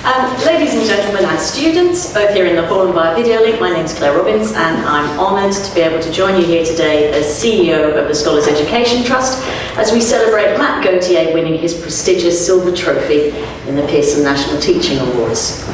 Ladies and gentlemen and students, both here in the hall and via video link, my name is Claire Robbins and I'm honoured to be able to join you here today as CEO of the Scholars Education Trust as we celebrate Matt Gauthier winning his prestigious silver trophy in the Pearson National Teaching Awards.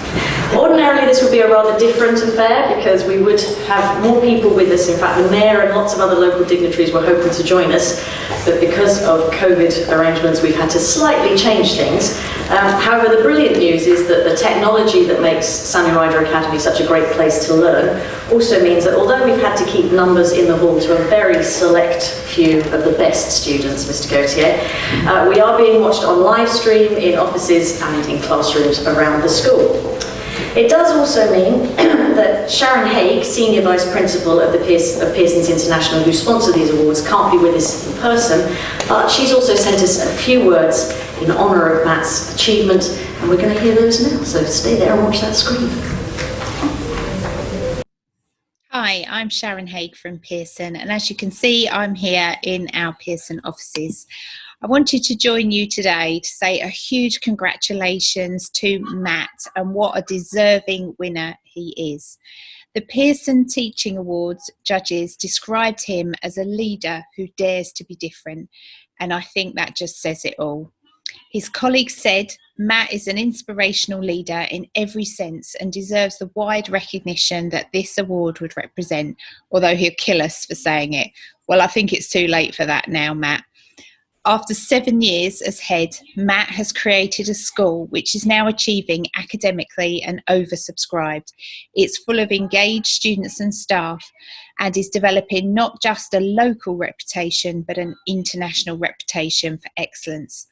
Ordinarily this would be a rather different affair because we would have more people with us. In fact, the Mayor and lots of other local dignitaries were hoping to join us, but because of COVID arrangements we've had to slightly change things. However, the brilliant news is that the technology that makes Samuel Ryder Academy such a great place to learn also means that although we've had to keep numbers in the hall to a very select few of the best students, Mr. Gauthier, we are being watched on live stream in offices and in classrooms around the school. It does also mean that Sharon Haig, Senior Vice Principal of Pearson's International, who sponsor these awards, can't be with us in person, but she's also sent us a few words in honour of Matt's achievement, and we're going to hear those now, so stay there and watch that screen. Hi, I'm Sharon Haig from Pearson, and as you can see, I'm here in our Pearson offices. I wanted to join you today to say a huge congratulations to Matt and what a deserving winner he is. The Pearson Teaching Awards judges described him as a leader who dares to be different, and I think that just says it all. His colleagues said Matt is an inspirational leader in every sense and deserves the wide recognition that this award would represent, although he'll kill us for saying it. Well, I think it's too late for that now, Matt. After 7 years as head, Matt has created a school which is now achieving academically and oversubscribed. It's full of engaged students and staff and is developing not just a local reputation but an international reputation for excellence.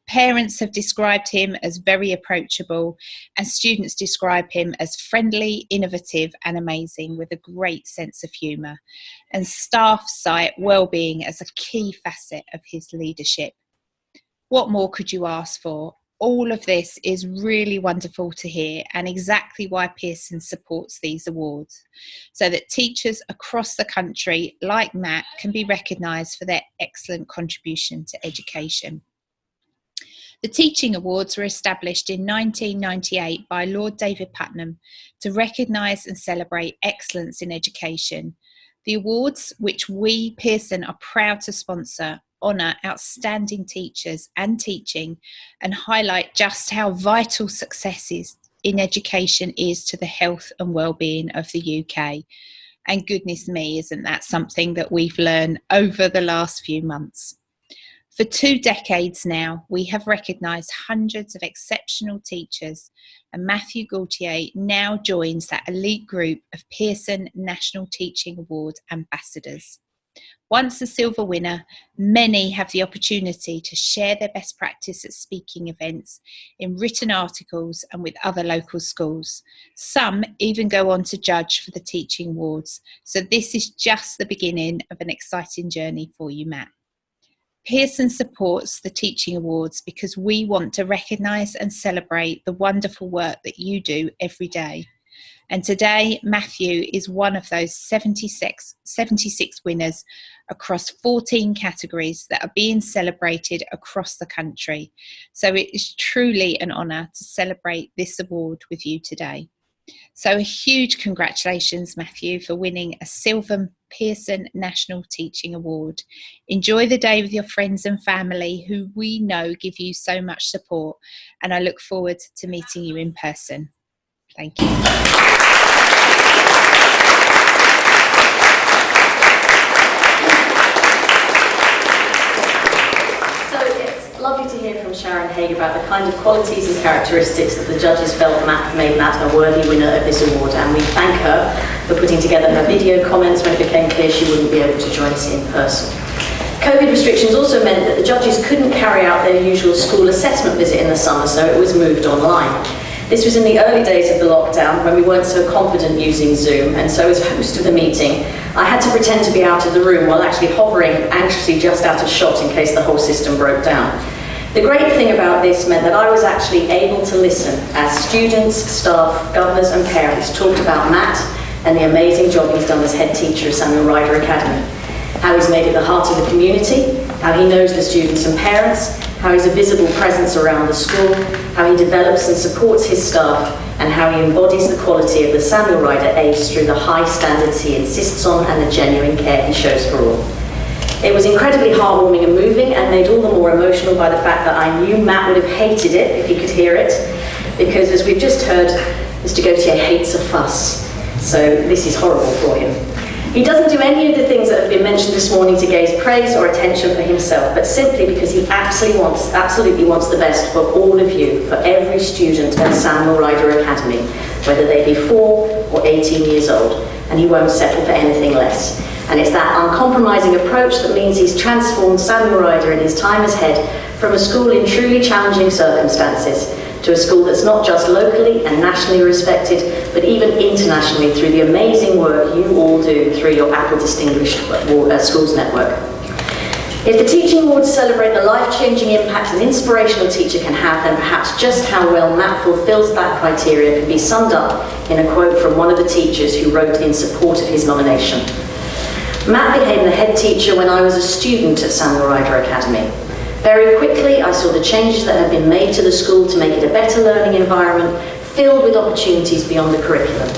Parents have described him as very approachable and students describe him as friendly, innovative and amazing with a great sense of humour. And staff cite well-being as a key facet of his leadership. What more could you ask for? All of this is really wonderful to hear and exactly why Pearson supports these awards, so that teachers across the country like Matt can be recognised for their excellent contribution to education. The Teaching Awards were established in 1998 by Lord David Putnam to recognise and celebrate excellence in education. The awards, which we, Pearson, are proud to sponsor, honour outstanding teachers and teaching and highlight just how vital success in education is to the health and well-being of the UK. And goodness me, isn't that something that we've learned over the last few months? For 2 decades now, we have recognised hundreds of exceptional teachers, and Matthew Gauthier now joins that elite group of Pearson National Teaching Award ambassadors. Once a silver winner, many have the opportunity to share their best practice at speaking events, in written articles and with other local schools. Some even go on to judge for the Teaching Awards, so this is just the beginning of an exciting journey for you, Matt. Pearson supports the Teaching Awards because we want to recognise and celebrate the wonderful work that you do every day. And today, Matthew is one of those 76 winners across 14 categories that are being celebrated across the country. So it is truly an honour to celebrate this award with you today. So a huge congratulations, Matthew, for winning a silver Pearson National Teaching Award. Enjoy the day with your friends and family who we know give you so much support, and I look forward to meeting you in person. Thank you. Lovely to hear from Sharon Haig about the kind of qualities and characteristics that the judges felt made Matt a worthy winner of this award, and we thank her for putting together her video comments when it became clear she wouldn't be able to join us in person. COVID restrictions also meant that the judges couldn't carry out their usual school assessment visit in the summer, so it was moved online. This was in the early days of the lockdown when we weren't so confident using Zoom, and so as host of the meeting, I had to pretend to be out of the room while actually hovering anxiously just out of shot in case the whole system broke down. The great thing about this meant that I was actually able to listen as students, staff, governors and parents talked about Matt and the amazing job he's done as head teacher of Samuel Ryder Academy. How he's made it the heart of the community, how he knows the students and parents, how he's a visible presence around the school, how he develops and supports his staff, and how he embodies the quality of the Samuel Ryder Ace through the high standards he insists on and the genuine care he shows for all. It was incredibly heartwarming and moving, and made all the more emotional by the fact that I knew Matt would have hated it if he could hear it, because as we've just heard, Mr. Gautier hates a fuss, so this is horrible for him. He doesn't do any of the things that have been mentioned this morning to gaze praise or attention for himself, but simply because he absolutely wants the best for all of you, for every student at Samuel Ryder Academy, whether they be 4 or 18 years old, and he won't settle for anything less. And it's that uncompromising approach that means he's transformed Samuel Ryder in his time as head from a school in truly challenging circumstances to a school that's not just locally and nationally respected, but even internationally through the amazing work you all do through your Apple Distinguished Schools Network. If the Teaching Awards celebrate the life-changing impact an inspirational teacher can have, then perhaps just how well Matt fulfills that criteria can be summed up in a quote from one of the teachers who wrote in support of his nomination. Matt became the head teacher when I was a student at Samuel Ryder Academy. Very quickly, I saw the changes that had been made to the school to make it a better learning environment, filled with opportunities beyond the curriculum.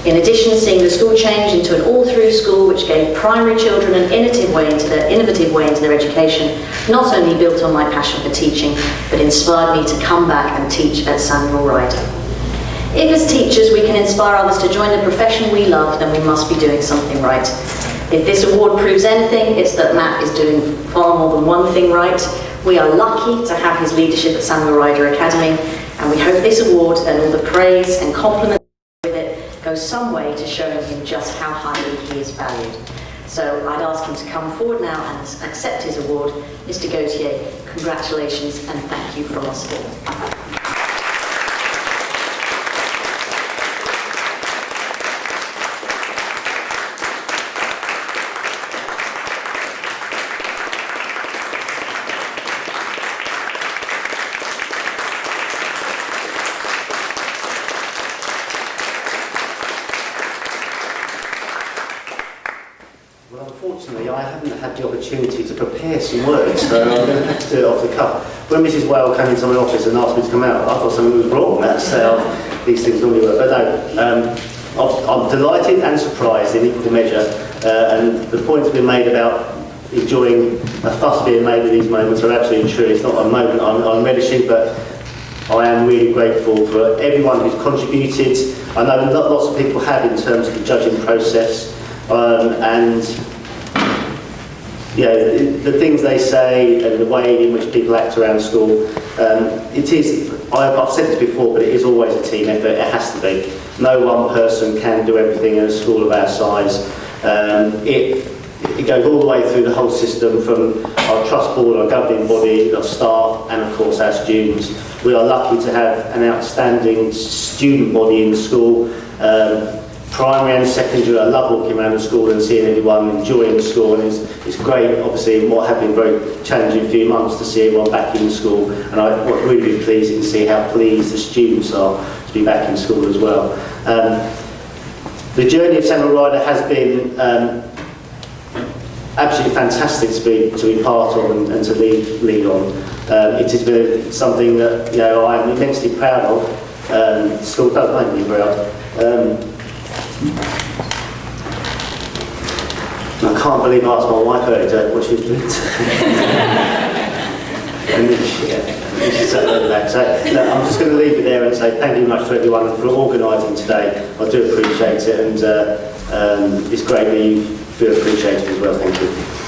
In addition, seeing the school change into an all-through school which gave primary children an innovative way into their education, not only built on my passion for teaching, but inspired me to come back and teach at Samuel Ryder. If as teachers we can inspire others to join the profession we love, then we must be doing something right. If this award proves anything, it's that Matt is doing far more than one thing right. We are lucky to have his leadership at Samuel Ryder Academy, and we hope this award and all the praise and compliments with it goes some way to showing him just how highly he is valued. So I'd ask him to come forward now and accept his award. Mr. Gautier, congratulations and thank you from us all. Well, unfortunately, I haven't had the opportunity to prepare some words, so I'm going to have to do it off the cuff. When Mrs. Whale came into my office and asked me to come out, I thought something was wrong. That's how these things normally work. But no, I'm delighted and surprised in equal measure. And the points being made about enjoying a fuss being made at these moments are absolutely true. It's not a moment I'm relishing, but I am really grateful for everyone who's contributed. I know lots of people have in terms of the judging process. And you know, the things they say and the way in which people act around school, it is, I've said this before, but it is always a team effort. It has to be. No one person can do everything in a school of our size. It goes all the way through the whole system, from our trust board, our governing body, our staff, and of course our students. We are lucky to have an outstanding student body in the school. Primary and secondary, I love walking around the school and seeing everyone enjoying the school, and it's great, obviously, in what have been very challenging few months to see everyone back in school, and I'm really pleased to see how pleased the students are to be back in school as well. The journey of Samuel Ryder has been absolutely fantastic to be part of and to lead on. It has been something that, you know, I'm immensely proud of. The school does make me proud. I can't believe I asked my wife earlier what she was doing. And she said that. So no, I'm just going to leave it there and say thank you very much to everyone for organising today. I do appreciate it, and it's great that you feel appreciated as well. Thank you.